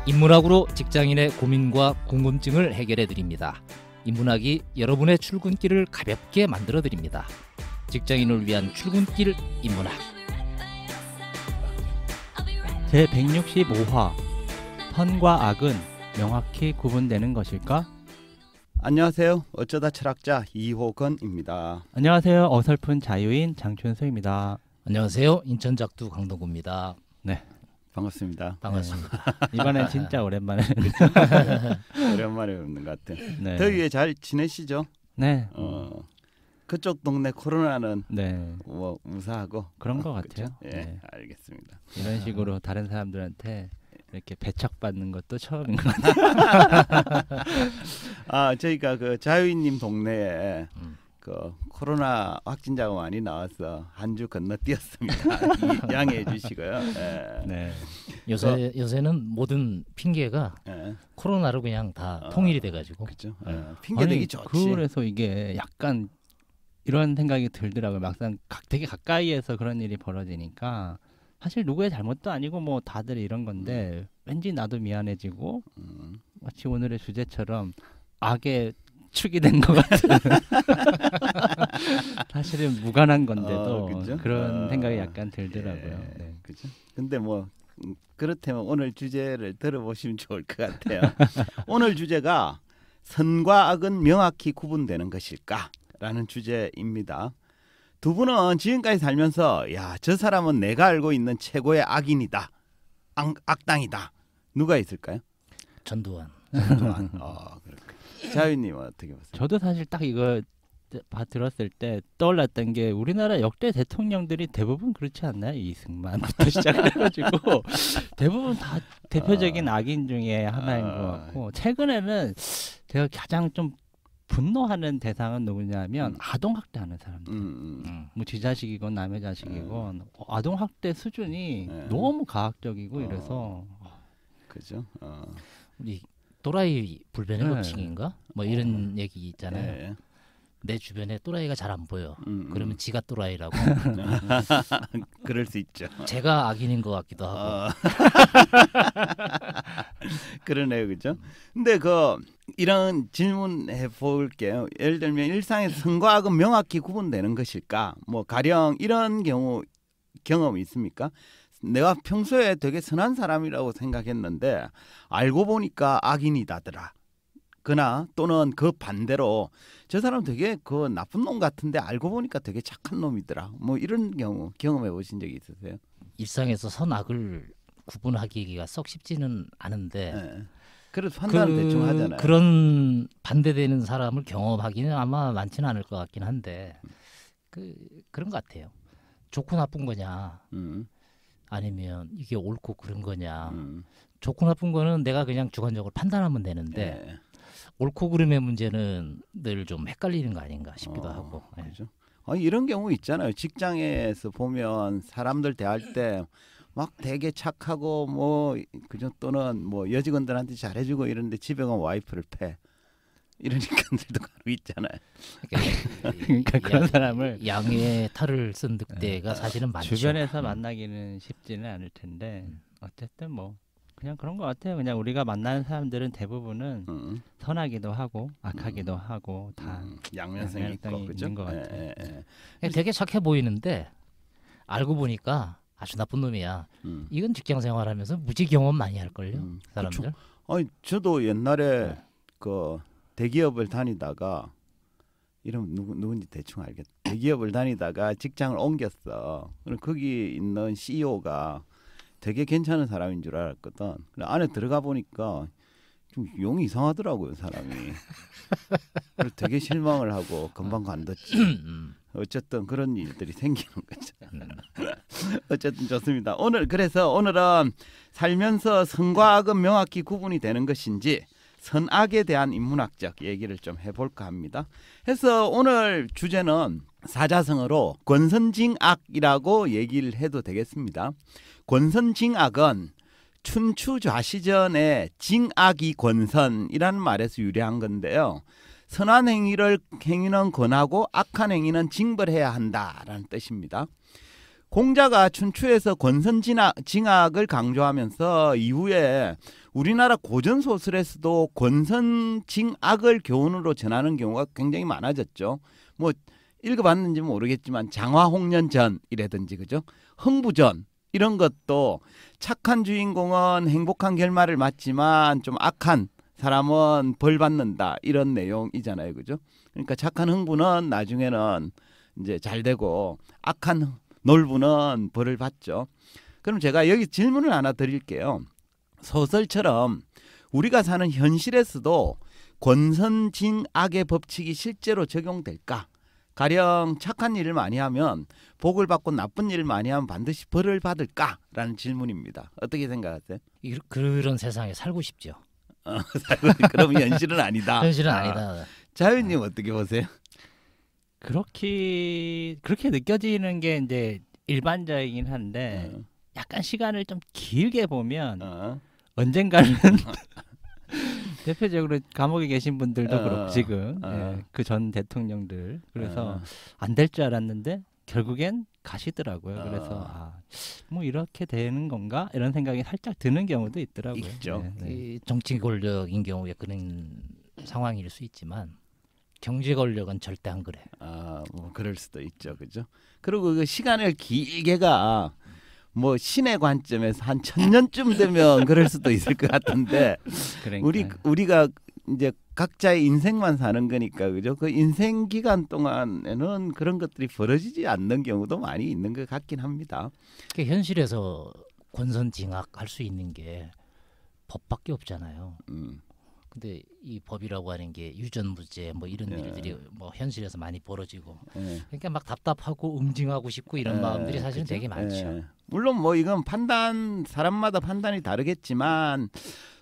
인문학으로 직장인의 고민과 궁금증을 해결해 드립니다. 인문학이 여러분의 출근길을 가볍게 만들어 드립니다. 직장인을 위한 출근길 인문학. 제165화 선과 악은 명확히 구분되는 것일까? 안녕하세요. 어쩌다 철학자 이호건입니다. 안녕하세요. 어설픈 자유인 장춘수입니다. 안녕하세요. 인천 작두 강동구입니다. 네, 반갑습니다. 반갑습니다. 이번엔 진짜 오랜만에. 오랜만에 뵙는 것 같아요. 네. 더위에 잘 지내시죠? 네. 그쪽 동네 코로나는 네. 뭐 무사하고 그런 것 같아요. 그렇죠? 예, 네. 알겠습니다. 이런 식으로 다른 사람들한테 이렇게 배척받는 것도 처음인 것 같아요. 저희가 그 자유인님 동네에 그 코로나 확진자가 많이 나와서 한 주 건너뛰었습니다. 양해해 주시고요. 예. 네. 요새는 모든 핑계가 예. 코로나로 그냥 다 통일이 돼가지고. 그렇죠. 네. 핑계 대기 좋지. 그래서 이게 약간 이런 생각이 들더라고요. 막상 되게 가까이에서 그런 일이 벌어지니까 사실 누구의 잘못도 아니고 뭐 다들 이런 건데 왠지 나도 미안해지고 마치 오늘의 주제처럼 악의 축이 된 것 같은 사실은 무관한 건데도 그런 생각이 약간 들더라고요. 예, 네. 그죠. 근데 뭐 그렇다면 오늘 주제를 들어보시면 좋을 것 같아요. 오늘 주제가 선과 악은 명확히 구분되는 것일까라는 주제입니다. 두 분은 지금까지 살면서 야, 저 사람은 내가 알고 있는 최고의 악인이다, 악당이다. 누가 있을까요? 전두환. 전두환. 그렇게. 자유님은 어떻게 보세요? 저도 사실 딱 이거 들었을 때 떠올랐던 게 우리나라 역대 대통령들이 대부분 그렇지 않나요? 이승만부터 시작해가지고 대부분 다 대표적인 악인 중에 하나인 것 같고 최근에는 제가 가장 좀 분노하는 대상은 누구냐면 아동학대하는 사람들. 뭐 지 자식이건 남의 자식이건 아동학대 수준이 너무 가학적이고 이래서 그죠? 우리 또라이 불변의 법칙인가? 뭐 이런 얘기 있잖아요. 네. 내 주변에 또라이가 잘 안 보여. 그러면 지가 또라이라고. 그럴 수 있죠. 제가 악인인 것 같기도 하고. 그러네요, 그죠? 근데 이런 질문해 볼게요. 예를 들면 일상에서 선과 악은 명확히 구분되는 것일까? 뭐 가령 이런 경험이 있습니까? 내가 평소에 되게 선한 사람이라고 생각했는데 알고 보니까 악인이다더라. 그나 또는 그 반대로 저 사람 되게 그 나쁜 놈 같은데 알고 보니까 되게 착한 놈이더라. 뭐 이런 경우 경험해 보신 적이 있으세요? 일상에서 선악을 구분하기가 썩 쉽지는 않은데 네. 그래서 판단을 대충 하잖아요. 그런 반대되는 사람을 경험하기는 아마 많지는 않을 것 같긴 한데 그런 것 같아요. 좋고 나쁜 거냐 아니면 이게 옳고 그른 거냐. 좋고 나쁜 거는 내가 그냥 주관적으로 판단하면 되는데 네. 옳고 그름의 문제는 늘 좀 헷갈리는 거 아닌가 싶기도 하고. 그렇죠. 이런 경우 있잖아요. 직장에서 보면 사람들 대할 때 막 되게 착하고 뭐 그죠, 또는 뭐 여직원들한테 잘해주고 이런데 집에 가면 와이프를 패. 이런 인간들도 간혹 있잖아요. 그러니까 그런 사람을 양의 탈을 쓴 늑대가 사실은 많죠. 주변에서 만나기는 쉽지는 않을 텐데 어쨌든 뭐 그냥 그런 것 같아요. 그냥 우리가 만나는 사람들은 대부분은 선하기도 하고 악하기도 하고 다 양면성이 있고 그죠? 있는 것 같아요. 되게 착해 보이는데 알고 보니까 아주 나쁜 놈이야. 이건 직장 생활하면서 무지 경험 많이 할걸요. 사람들. 저도 옛날에 그 대기업을 다니다가 이름 누군지 대충 알겠다. 대기업을 다니다가 직장을 옮겼어. 거기 있는 CEO가 되게 괜찮은 사람인 줄 알았거든. 안에 들어가 보니까 좀 용이 이상하더라고요, 사람이. 그래서 되게 실망을 하고 금방 관뒀지. 어쨌든 그런 일들이 생기는 거죠. 어쨌든 좋습니다. 그래서 오늘은 살면서 선과 악은 명확히 구분이 되는 것인지 선악에 대한 인문학적 얘기를 좀 해볼까 합니다. 해서 오늘 주제는 사자성어로 권선징악이라고 얘기를 해도 되겠습니다. 권선징악은 춘추좌시전의 징악이 권선이라는 말에서 유래한 건데요. 선한 행위는 권하고 악한 행위는 징벌해야 한다라는 뜻입니다. 공자가 춘추에서 권선징악을 강조하면서 이후에 우리나라 고전 소설에서도 권선징악을 교훈으로 전하는 경우가 굉장히 많아졌죠. 뭐 읽어봤는지 모르겠지만 장화홍련전이라든지 그죠? 흥부전 이런 것도 착한 주인공은 행복한 결말을 맞지만 좀 악한 사람은 벌 받는다 이런 내용이잖아요, 그죠? 그러니까 착한 흥부는 나중에는 이제 잘 되고 악한 놀부는 벌을 받죠. 그럼 제가 여기 질문을 하나 드릴게요. 소설처럼 우리가 사는 현실에서도 권선징악의 법칙이 실제로 적용될까? 가령 착한 일을 많이 하면 복을 받고 나쁜 일을 많이 하면 반드시 벌을 받을까라는 질문입니다. 어떻게 생각하세요? 그런 세상에 살고 싶죠. 그럼 현실은 아니다. 현실은 아니다. 자유님 어떻게 보세요? 그렇게 느껴지는 게 이제 일반적이긴 한데 약간 시간을 좀 길게 보면 언젠가는 대표적으로 감옥에 계신 분들도 그렇고 지금 그 전 대통령들 그래서 안 될 줄 알았는데 결국엔 가시더라고요. 그래서 뭐 이렇게 되는 건가 이런 생각이 살짝 드는 경우도 있더라고요. 있죠. 이 정치 권력인 경우에 그런 상황일 수 있지만 경제 권력은 절대 안 그래. 뭐 그럴 수도 있죠, 그죠? 그리고 그 시간을 길게가 뭐 신의 관점에서 한 1000년쯤 되면 그럴 수도 있을 것 같은데 우리가 이제 각자의 인생만 사는 거니까 그죠? 그 인생 기간 동안에는 그런 것들이 벌어지지 않는 경우도 많이 있는 것 같긴 합니다. 현실에서 권선징악 할 수 있는 게 법밖에 없잖아요. 근데 이 법이라고 하는 게 유전무죄 뭐 이런 일들이 뭐 현실에서 많이 벌어지고 그러니까 막 답답하고 응징하고 싶고 이런 마음들이 사실은 되게 많죠. 물론 뭐 이건 사람마다 판단이 다르겠지만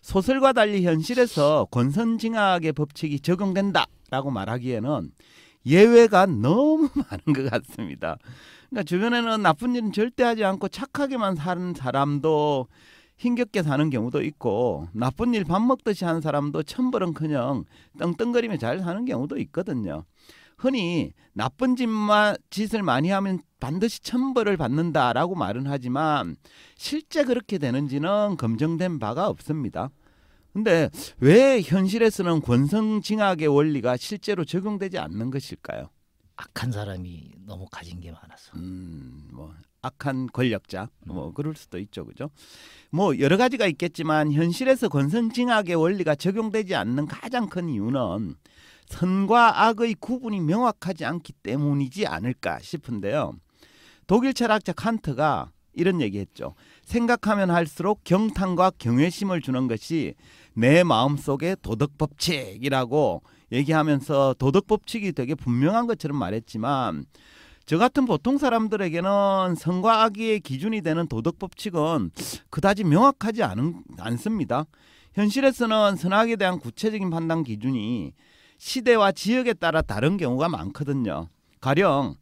소설과 달리 현실에서 권선징악의 법칙이 적용된다라고 말하기에는 예외가 너무 많은 것 같습니다. 그러니까 주변에는 나쁜 일은 절대 하지 않고 착하게만 사는 사람도 힘겹게 사는 경우도 있고 나쁜 일 밥 먹듯이 하는 사람도 천벌은커녕 떵떵거리며 잘 사는 경우도 있거든요. 흔히 나쁜 짓을 많이 하면 반드시 천벌을 받는다라고 말은 하지만 실제 그렇게 되는지는 검증된 바가 없습니다. 근데 왜 현실에서는 권선징악의 원리가 실제로 적용되지 않는 것일까요? 악한 사람이 너무 가진 게 많아서. 뭐 악한 권력자 뭐 그럴 수도 있죠, 그죠? 뭐 여러 가지가 있겠지만 현실에서 권선징악의 원리가 적용되지 않는 가장 큰 이유는 선과 악의 구분이 명확하지 않기 때문이지 않을까 싶은데요. 독일 철학자 칸트가 이런 얘기했죠. 생각하면 할수록 경탄과 경외심을 주는 것이 내 마음속의 도덕법칙이라고 얘기하면서 도덕법칙이 되게 분명한 것처럼 말했지만 저 같은 보통 사람들에게는 선과 악의 기준이 되는 도덕법칙은 그다지 명확하지 않습니다. 현실에서는 선악에 대한 구체적인 판단 기준이 시대와 지역에 따라 다른 경우가 많거든요. 가령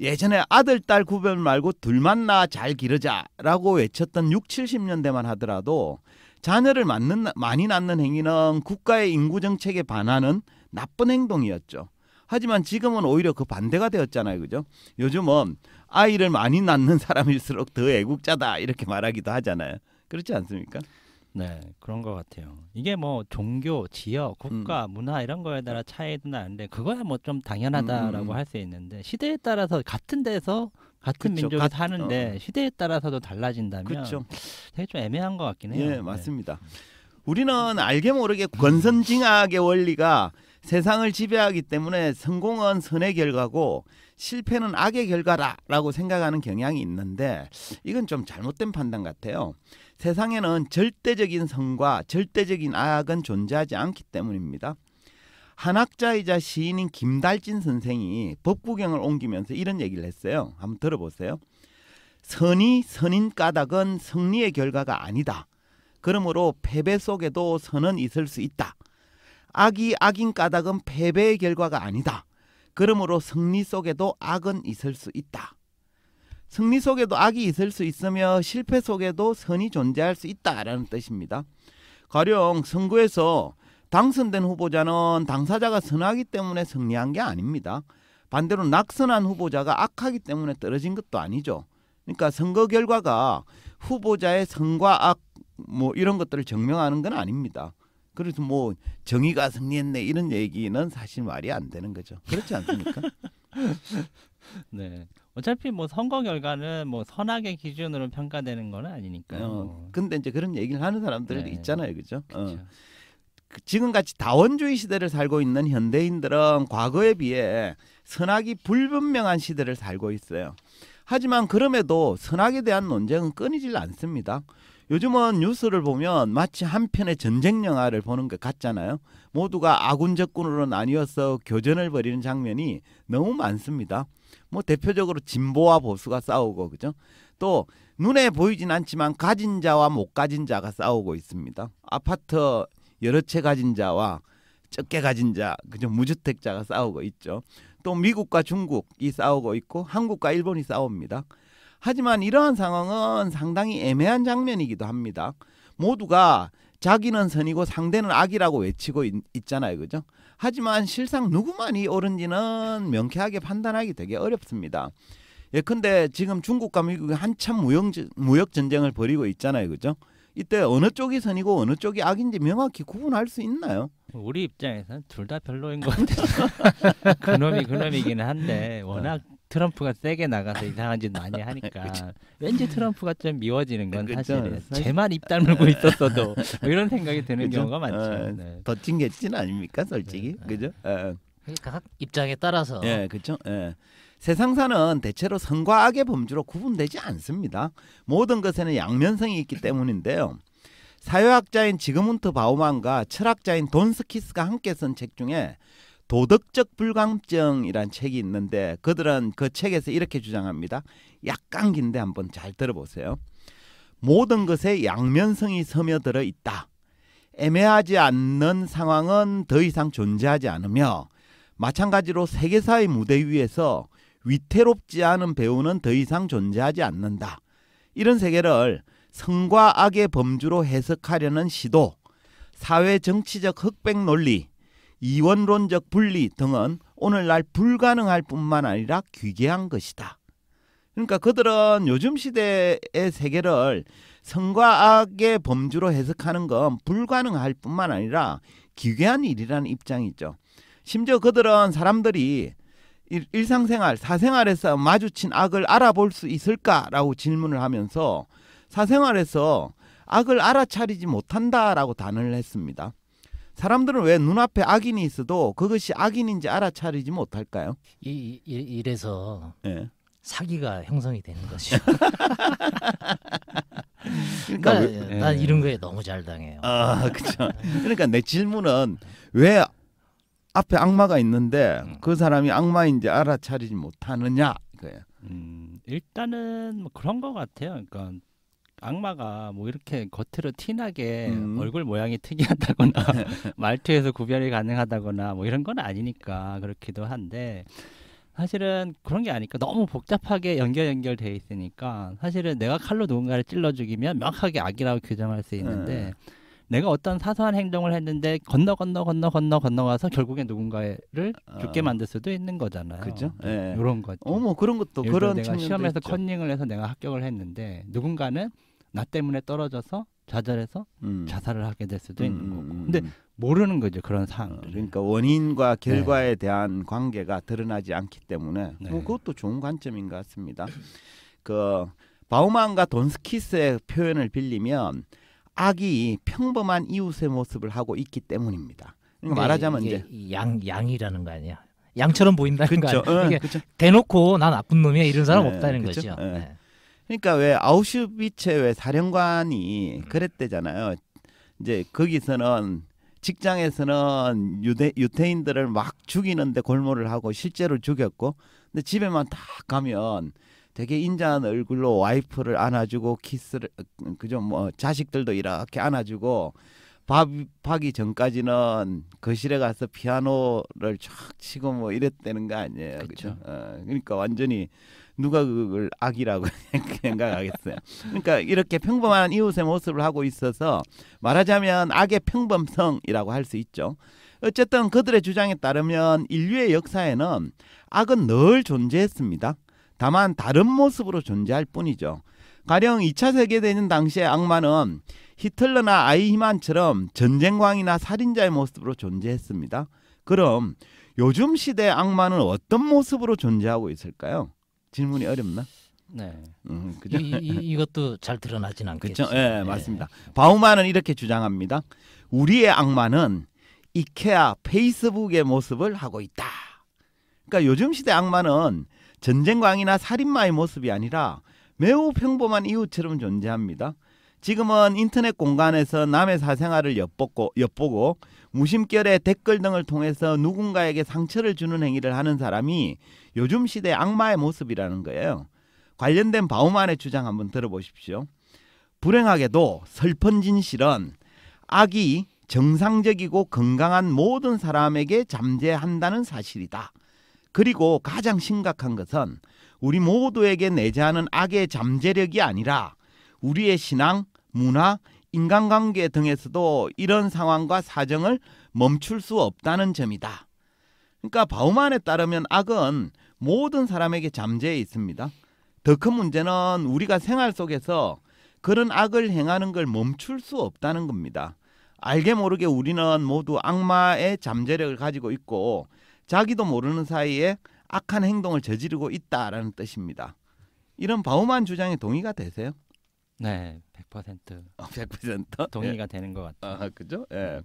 예전에 아들, 딸 구별 말고 둘만 낳아 잘 기르자라고 외쳤던 60, 70년대만 하더라도 자녀를 많이 낳는 행위는 국가의 인구 정책에 반하는 나쁜 행동이었죠. 하지만 지금은 오히려 그 반대가 되었잖아요, 그죠? 요즘은 아이를 많이 낳는 사람일수록 더 애국자다 이렇게 말하기도 하잖아요. 그렇지 않습니까? 네, 그런 것 같아요. 이게 뭐 종교, 지역, 국가, 문화 이런 거에 따라 차이도 나는데 그거야 뭐 좀 당연하다라고 할 수 있는데 시대에 따라서 같은 데서 같은 그쵸, 민족이 사는데 시대에 따라서도 달라진다면 그렇죠. 되게 좀 애매한 것 같긴 해요. 예, 맞습니다. 우리는 알게 모르게 권선징악의 원리가 세상을 지배하기 때문에 성공은 선의 결과고 실패는 악의 결과라고 생각하는 경향이 있는데 이건 좀 잘못된 판단 같아요. 세상에는 절대적인 선과 절대적인 악은 존재하지 않기 때문입니다. 한학자이자 시인인 김달진 선생이 법구경을 옮기면서 이런 얘기를 했어요. 한번 들어보세요. 선이 선인 까닭은 승리의 결과가 아니다. 그러므로 패배 속에도 선은 있을 수 있다. 악이 악인 까닭은 패배의 결과가 아니다. 그러므로 승리 속에도 악은 있을 수 있다. 승리 속에도 악이 있을 수 있으며 실패 속에도 선이 존재할 수 있다라는 뜻입니다. 가령 선거에서 당선된 후보자는 당사자가 선하기 때문에 승리한 게 아닙니다. 반대로 낙선한 후보자가 악하기 때문에 떨어진 것도 아니죠. 그러니까 선거 결과가 후보자의 선과 악 뭐 이런 것들을 증명하는 건 아닙니다. 그래서 뭐 정의가 승리했네 이런 얘기는 사실 말이 안 되는 거죠. 그렇지 않습니까? 네. 어차피 뭐 선거 결과는 뭐 선악의 기준으로 평가되는 건 아니니까요. 근데 이제 그런 얘기를 하는 사람들 네. 있잖아요, 그죠? 그렇죠. 지금같이 다원주의 시대를 살고 있는 현대인들은 과거에 비해 선악이 불분명한 시대를 살고 있어요. 하지만 그럼에도 선악에 대한 논쟁은 끊이질 않습니다. 요즘은 뉴스를 보면 마치 한 편의 전쟁 영화를 보는 것 같잖아요. 모두가 아군 적군으로 나뉘어서 교전을 벌이는 장면이 너무 많습니다. 뭐 대표적으로 진보와 보수가 싸우고, 그죠? 또 눈에 보이진 않지만 가진 자와 못 가진 자가 싸우고 있습니다. 아파트 여러 채 가진 자와 적게 가진 자, 그죠? 무주택자가 싸우고 있죠. 또 미국과 중국이 싸우고 있고 한국과 일본이 싸웁니다. 하지만 이러한 상황은 상당히 애매한 장면이기도 합니다. 모두가 자기는 선이고 상대는 악이라고 외치고 있잖아요, 그죠? 하지만 실상 누구만이 옳은지는 명쾌하게 판단하기 되게 어렵습니다. 예컨대 지금 중국과 미국이 한참 무역 전쟁을 벌이고 있잖아요, 그죠? 이때 어느 쪽이 선이고 어느 쪽이 악인지 명확히 구분할 수 있나요? 우리 입장에서는 둘 다 별로인 것 같아요. 그놈이 그놈이기는 한데 워낙 트럼프가 세게 나가서 이상한 짓 많이 하니까 왠지 트럼프가 좀 미워지는 건 사실이에요. 쟤만 입 다물고 있었어도 뭐 이런 생각이 드는 그쵸? 경우가 많죠. 네. 더 찡개진 아닙니까, 솔직히, 그죠? 각 입장에 따라서 예, 그렇죠. 예. 세상사는 대체로 선과 악의 범주로 구분되지 않습니다. 모든 것에는 양면성이 있기 때문인데요. 사회학자인 지그문트 바우만과 철학자인 돈 스키스가 함께 쓴 책 중에 도덕적 불감증이란 책이 있는데 그들은 그 책에서 이렇게 주장합니다. 약간 긴데 한번 잘 들어보세요. 모든 것에 양면성이 스며들어 있다. 애매하지 않는 상황은 더 이상 존재하지 않으며 마찬가지로 세계사의 무대 위에서 위태롭지 않은 배우는 더 이상 존재하지 않는다. 이런 세계를 선과 악의 범주로 해석하려는 시도, 사회 정치적 흑백 논리, 이원론적 분리 등은 오늘날 불가능할 뿐만 아니라 귀괴한 것이다. 그러니까 그들은 요즘 시대의 세계를 선과 악의 범주로 해석하는 건 불가능할 뿐만 아니라 기괴한 일이라는 입장이죠. 심지어 그들은 사람들이 일상생활, 사생활에서 마주친 악을 알아볼 수 있을까라고 질문을 하면서 사생활에서 악을 알아차리지 못한다라고 단언을 했습니다. 사람들은 왜 눈앞에 악인이 있어도 그것이 악인인지 알아차리지 못할까요? 이래서 예. 사기가 형성이 되는 것이죠. 그러니까 난 이런 거에 너무 잘 당해요. 그렇죠. 그러니까 내 질문은 왜 앞에 악마가 있는데 그 사람이 악마인지 알아차리지 못하느냐 이거예요. 일단은 뭐 그런 것 같아요. 그러니까 악마가 뭐 이렇게 겉으로 티나게 얼굴 모양이 특이하다거나 말투에서 구별이 가능하다거나 뭐 이런 건 아니니까 그렇기도 한데 사실은 그런 게 아니까 너무 복잡하게 연결돼 있으니까 사실은 내가 칼로 누군가를 찔러 죽이면 명확하게 악이라고 규정할 수 있는데 내가 어떤 사소한 행동을 했는데 건너가서 결국에 누군가를 죽게 만들 수도 있는 거잖아요. 그죠? 네. 이런 거죠. 뭐 그런 것도 그런 내가 시험에서 있죠. 컨닝을 해서 내가 합격을 했는데 누군가는 나 때문에 떨어져서 좌절해서 자살을 하게 될 수도 있는 거고. 근데 모르는 거죠, 그런 상황들. 그러니까 원인과 결과에 대한 관계가 드러나지 않기 때문에 뭐 그것도 좋은 관점인 것 같습니다. 그 바우만과 돈스키스의 표현을 빌리면 악이 평범한 이웃의 모습을 하고 있기 때문입니다. 그러니까 말하자면 이제 양이라는 거 아니야? 양처럼 보인다는 그쵸, 거 아니야? 대놓고 난 나쁜 놈이야 이런 사람 없다는 그쵸? 거죠. 네. 그러니까 왜 아우슈비츠의 왜 사령관이 그랬대잖아요. 이제 거기서는 직장에서는 유태인들을 막 죽이는데 골몰을 하고 실제로 죽였고, 근데 집에만 딱 가면 되게 인자한 얼굴로 와이프를 안아주고 키스를 그죠, 뭐 자식들도 이렇게 안아주고 밥하기 전까지는 거실에 가서 피아노를 쫙 치고 뭐 이랬다는 거 아니에요, 그렇죠? 그러니까 완전히 누가 그걸 악이라고 생각하겠어요. 그러니까 이렇게 평범한 이웃의 모습을 하고 있어서 말하자면 악의 평범성이라고 할 수 있죠. 어쨌든 그들의 주장에 따르면 인류의 역사에는 악은 늘 존재했습니다. 다만 다른 모습으로 존재할 뿐이죠. 가령 2차 세계대전 당시의 악마는 히틀러나 아이히만처럼 전쟁광이나 살인자의 모습으로 존재했습니다. 그럼 요즘 시대의 악마는 어떤 모습으로 존재하고 있을까요? 질문이 어렵나? 네. 그죠? 이것도 잘 드러나진 않겠죠. 그렇죠. 예, 맞습니다. 바우만은 이렇게 주장합니다. 우리의 악마는 이케아, 페이스북의 모습을 하고 있다. 그러니까 요즘 시대 악마는 전쟁광이나 살인마의 모습이 아니라 매우 평범한 이웃처럼 존재합니다. 지금은 인터넷 공간에서 남의 사생활을 엿보고 무심결에 댓글 등을 통해서 누군가에게 상처를 주는 행위를 하는 사람이 요즘 시대의 악마의 모습이라는 거예요. 관련된 바우만의 주장 한번 들어보십시오. 불행하게도 슬픈 진실은 악이 정상적이고 건강한 모든 사람에게 잠재한다는 사실이다. 그리고 가장 심각한 것은 우리 모두에게 내재하는 악의 잠재력이 아니라 우리의 신앙, 문화, 인간관계 등에서도 이런 상황과 사정을 멈출 수 없다는 점이다. 그러니까 바우만에 따르면 악은 모든 사람에게 잠재해 있습니다. 더 큰 문제는 우리가 생활 속에서 그런 악을 행하는 걸 멈출 수 없다는 겁니다. 알게 모르게 우리는 모두 악마의 잠재력을 가지고 있고 자기도 모르는 사이에 악한 행동을 저지르고 있다라는 뜻입니다. 이런 바우만 주장에 동의가 되세요? 네, 100% 100% 동의가 되는 것 같아요. 그죠? 예.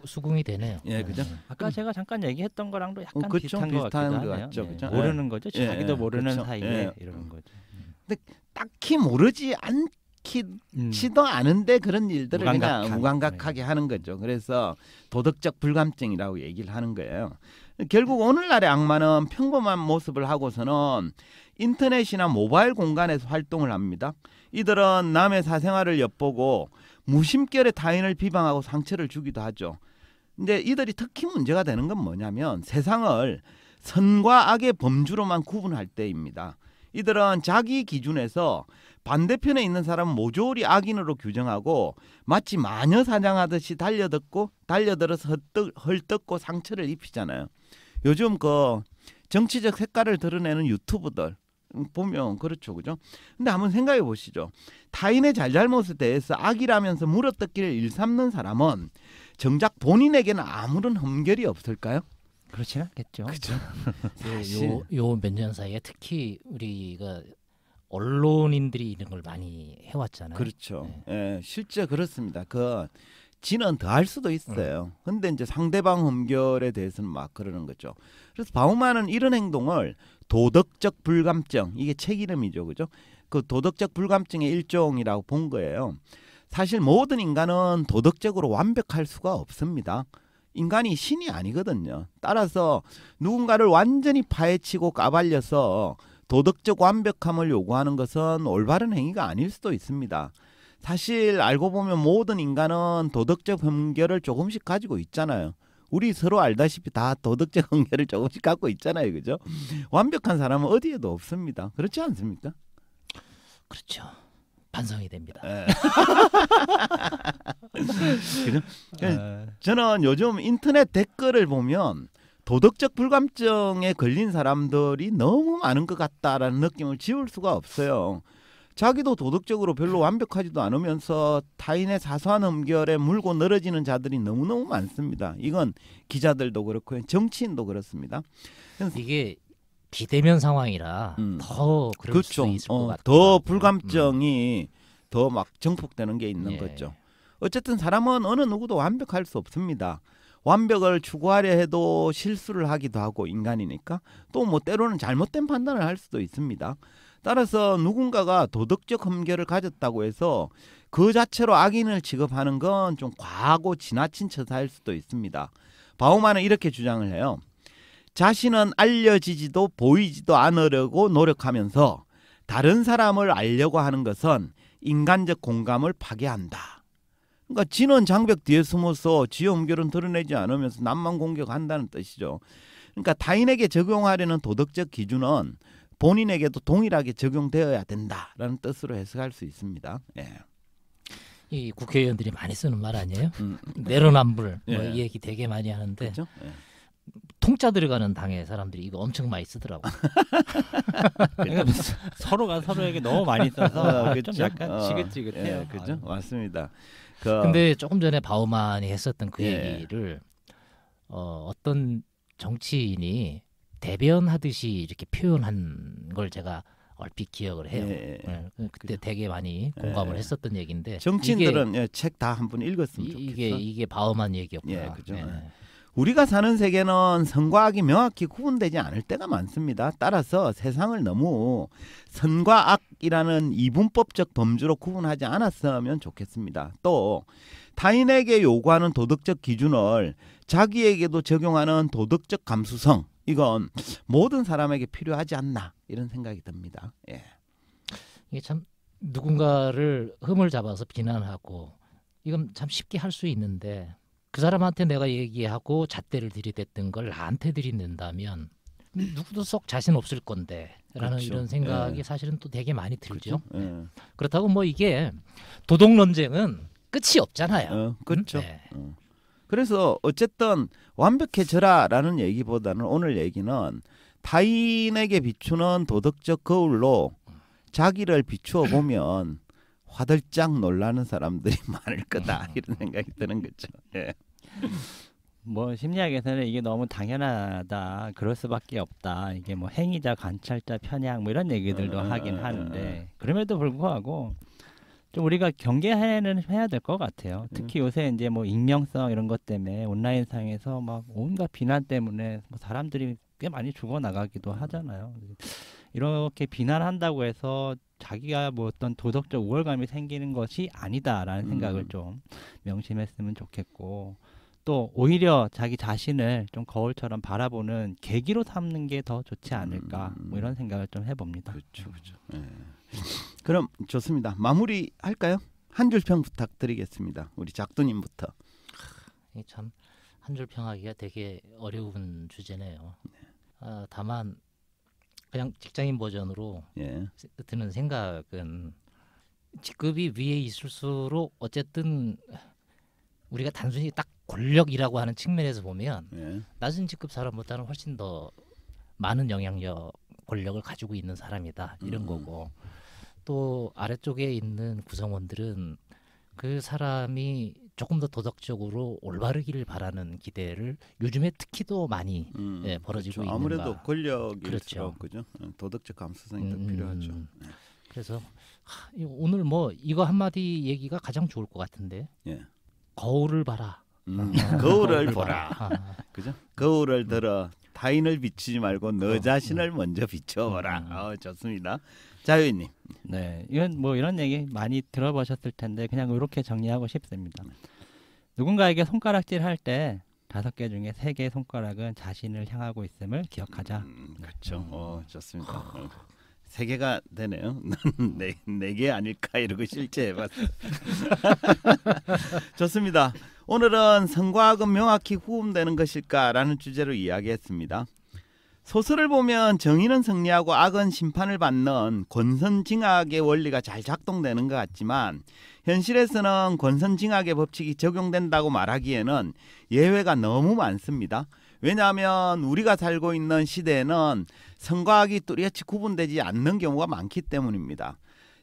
수긍이 되네요. 예, 그죠? 아까 제가 잠깐 얘기했던 거랑도 약간 그쵸? 비슷한 것 비슷한 같기도 것 하네요. 같죠, 네. 그죠? 모르는 거죠. 예, 자기도 모르는 그쵸? 사이에 예. 이러는 거죠. 딱히 모르지 않지도 않은데 그런 일들을 그냥 무감각하게 하는 거죠. 그래서 도덕적 불감증이라고 얘기를 하는 거예요. 결국 오늘날의 악마는 평범한 모습을 하고서는 인터넷이나 모바일 공간에서 활동을 합니다. 이들은 남의 사생활을 엿보고 무심결에 타인을 비방하고 상처를 주기도 하죠. 근데 이들이 특히 문제가 되는 건 뭐냐면 세상을 선과 악의 범주로만 구분할 때입니다. 이들은 자기 기준에서 반대편에 있는 사람은 모조리 악인으로 규정하고 마치 마녀사냥하듯이 달려들어서 헐뜯고 상처를 입히잖아요. 요즘 그 정치적 색깔을 드러내는 유튜브들 보면 그렇죠, 그죠? 근데 한번 생각해 보시죠. 타인의 잘잘못에 대해서 악이라면서 물어뜯기를 일삼는 사람은 정작 본인에게는 아무런 흠결이 없을까요? 그렇진 않겠죠. 그죠? 요 몇 년 사이에 특히 우리가 언론인들이 이런 걸 많이 해왔잖아요. 그렇죠. 네. 예, 실제 그렇습니다. 그 지는 더 할 수도 있어요. 근데 이제 상대방 흠결에 대해서는 막 그러는 거죠. 그래서 바우만은 이런 행동을 도덕적 불감증, 이게 책 이름이죠, 그죠? 그 도덕적 불감증의 일종이라고 본 거예요. 사실 모든 인간은 도덕적으로 완벽할 수가 없습니다. 인간이 신이 아니거든요. 따라서 누군가를 완전히 파헤치고 까발려서 도덕적 완벽함을 요구하는 것은 올바른 행위가 아닐 수도 있습니다. 사실 알고 보면 모든 인간은 도덕적 흠결을 조금씩 가지고 있잖아요. 우리 서로 알다시피 다 도덕적 흠결을 조금씩 갖고 있잖아요, 그죠? 완벽한 사람은 어디에도 없습니다. 그렇지 않습니까? 그렇죠. 반성이 됩니다. 그죠? 저는 요즘 인터넷 댓글을 보면 도덕적 불감증에 걸린 사람들이 너무 많은 것 같다라는 느낌을 지울 수가 없어요. 자기도 도덕적으로 별로 완벽하지도 않으면서 타인의 사소한 흠결에 물고 늘어지는 자들이 너무너무 많습니다. 이건 기자들도 그렇고요. 정치인도 그렇습니다. 이게 비대면 상황이라 더 그럴 그렇죠. 수 있을 것 같아요. 더 불감증이 더 막 정폭되는 게 있는 예. 거죠. 어쨌든 사람은 어느 누구도 완벽할 수 없습니다. 완벽을 추구하려 해도 실수를 하기도 하고 인간이니까 또 뭐 때로는 잘못된 판단을 할 수도 있습니다. 따라서 누군가가 도덕적 흠결을 가졌다고 해서 그 자체로 악인을 취급하는 건 좀 과하고 지나친 처사일 수도 있습니다. 바우만은 이렇게 주장을 해요. 자신은 알려지지도 보이지도 않으려고 노력하면서 다른 사람을 알려고 하는 것은 인간적 공감을 파괴한다. 그러니까 지는 장벽 뒤에 숨어서 지의 흠결은 드러내지 않으면서 남만 공격한다는 뜻이죠. 그러니까 타인에게 적용하려는 도덕적 기준은 본인에게도 동일하게 적용되어야 된다라는 뜻으로 해석할 수 있습니다. 예. 이 국회의원들이 많이 쓰는 말 아니에요? 내로남불 뭐 예. 이 얘기 되게 많이 하는데 그렇죠? 예. 통짜 들어가는 당의 사람들이 이거 엄청 많이 쓰더라고. 그러니까 서로가 서로에게 너무 많이 써서 좀 그쵸? 약간 지긋지긋해요. 예, 그죠? 맞습니다. 근데 조금 전에 바우만이 했었던 그 예. 얘기를 어떤 정치인이 대변하듯이 이렇게 표현한 걸 제가 얼핏 기억을 해요. 예. 그때 되게 많이 공감을 예. 했었던 얘기인데 정치인들은 책 다 한 번 읽었으면 좋겠어. 이게 바우만 얘기였구나. 예, 그죠. 우리가 사는 세계는 선과 악이 명확히 구분되지 않을 때가 많습니다. 따라서 세상을 너무 선과 악이라는 이분법적 범주로 구분하지 않았으면 좋겠습니다. 또 타인에게 요구하는 도덕적 기준을 자기에게도 적용하는 도덕적 감수성, 이건 모든 사람에게 필요하지 않나 이런 생각이 듭니다. 예. 이게 참 누군가를 흠을 잡아서 비난하고 이건 참 쉽게 할 수 있는데 그 사람한테 내가 얘기하고 잣대를 들이댔던 걸 나한테 들이댄다면 누구도 속 자신 없을 건데 라는 그렇죠. 이런 생각이 예. 사실은 또 되게 많이 들죠. 그렇죠? 예. 그렇다고 뭐 이게 도덕 논쟁은 끝이 없잖아요. 그렇죠. 네. 그래서 어쨌든 완벽해져라라는 얘기보다는 오늘 얘기는 타인에게 비추는 도덕적 거울로 자기를 비추어 보면 화들짝 놀라는 사람들이 많을 거다 이런 생각이 드는 거죠. 예. 뭐 심리학에서는 이게 너무 당연하다, 그럴 수밖에 없다, 이게 뭐 행위자, 관찰자, 편향 뭐 이런 얘기들도 하긴 하는데 그럼에도 불구하고 좀 우리가 경계는 해야 될 것 같아요. 특히 요새 이제 뭐 익명성 이런 것 때문에 온라인상에서 막 온갖 비난 때문에 뭐 사람들이 꽤 많이 죽어나가기도 하잖아요. 이렇게 비난한다고 해서 자기가 뭐 어떤 도덕적 우월감이 생기는 것이 아니다라는 생각을 좀 명심했으면 좋겠고, 또 오히려 자기 자신을 좀 거울처럼 바라보는 계기로 삼는 게 더 좋지 않을까 뭐 이런 생각을 좀 해봅니다. 그렇죠, 그렇죠. 예. 그럼 좋습니다. 마무리 할까요? 한 줄 평 부탁드리겠습니다. 우리 작두님부터. 참 한 줄 평하기가 되게 어려운 주제네요. 다만 그냥 직장인 버전으로 예. 드는 생각은 직급이 위에 있을수록 어쨌든 우리가 단순히 딱 권력이라고 하는 측면에서 보면 예. 낮은 직급 사람보다는 훨씬 더 많은 영향력, 권력을 가지고 있는 사람이다 이런 거고, 또 아래쪽에 있는 구성원들은 그 사람이 조금 더 도덕적으로 올바르기를 바라는 기대를 요즘에 특히 더 많이 벌어지고 그렇죠. 있는가. 아무래도 권력일수록 그렇죠. 그죠? 도덕적 감수성이 더 필요하죠. 그래서 오늘 뭐 이거 한마디 얘기가 가장 좋을 것 같은데. 예. 거울을 봐라. 거울을 보라. 그죠? 거울을 들어 타인을 비추지 말고 너 자신을 먼저 비춰보라. 좋습니다. 자유인님. 네, 이건 뭐 이런 얘기 많이 들어보셨을 텐데 그냥 이렇게 정리하고 싶습니다. 누군가에게 손가락질 할 때 5개 중에 3개의 손가락은 자신을 향하고 있음을 기억하자. 그렇죠. 좋습니다. 3개가 되네요. 네 개 아닐까 이러고 실제 해봤어요. 좋습니다. 오늘은 선과 악은 명확히 구분되는 것일까라는 주제로 이야기했습니다. 소설을 보면 정의는 승리하고 악은 심판을 받는 권선징악의 원리가 잘 작동되는 것 같지만 현실에서는 권선징악의 법칙이 적용된다고 말하기에는 예외가 너무 많습니다. 왜냐하면 우리가 살고 있는 시대에는 선과 악이 뚜렷이 구분되지 않는 경우가 많기 때문입니다.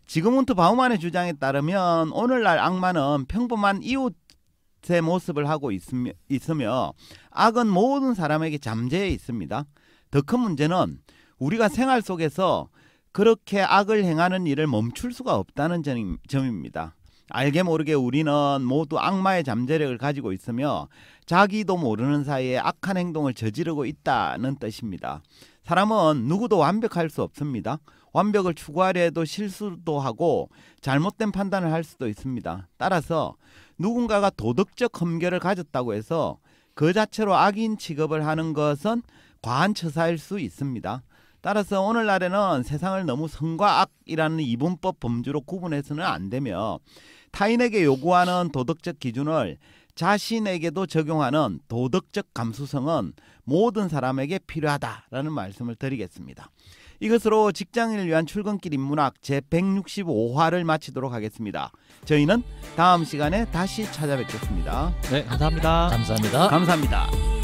지그문트 바우만의 주장에 따르면 오늘날 악마는 평범한 이웃의 모습을 하고 있으며 악은 모든 사람에게 잠재해 있습니다. 더 큰 문제는 우리가 생활 속에서 그렇게 악을 행하는 일을 멈출 수가 없다는 점입니다. 알게 모르게 우리는 모두 악마의 잠재력을 가지고 있으며 자기도 모르는 사이에 악한 행동을 저지르고 있다는 뜻입니다. 사람은 누구도 완벽할 수 없습니다. 완벽을 추구하려 해도 실수도 하고 잘못된 판단을 할 수도 있습니다. 따라서 누군가가 도덕적 흠결을 가졌다고 해서 그 자체로 악인 취급을 하는 것은 과한 처사일 수 있습니다. 따라서 오늘날에는 세상을 너무 선과 악이라는 이분법 범주로 구분해서는 안 되며 타인에게 요구하는 도덕적 기준을 자신에게도 적용하는 도덕적 감수성은 모든 사람에게 필요하다라는 말씀을 드리겠습니다. 이것으로 직장인을 위한 출근길 인문학 제165화를 마치도록 하겠습니다. 저희는 다음 시간에 다시 찾아뵙겠습니다. 네, 감사합니다. 감사합니다. 감사합니다.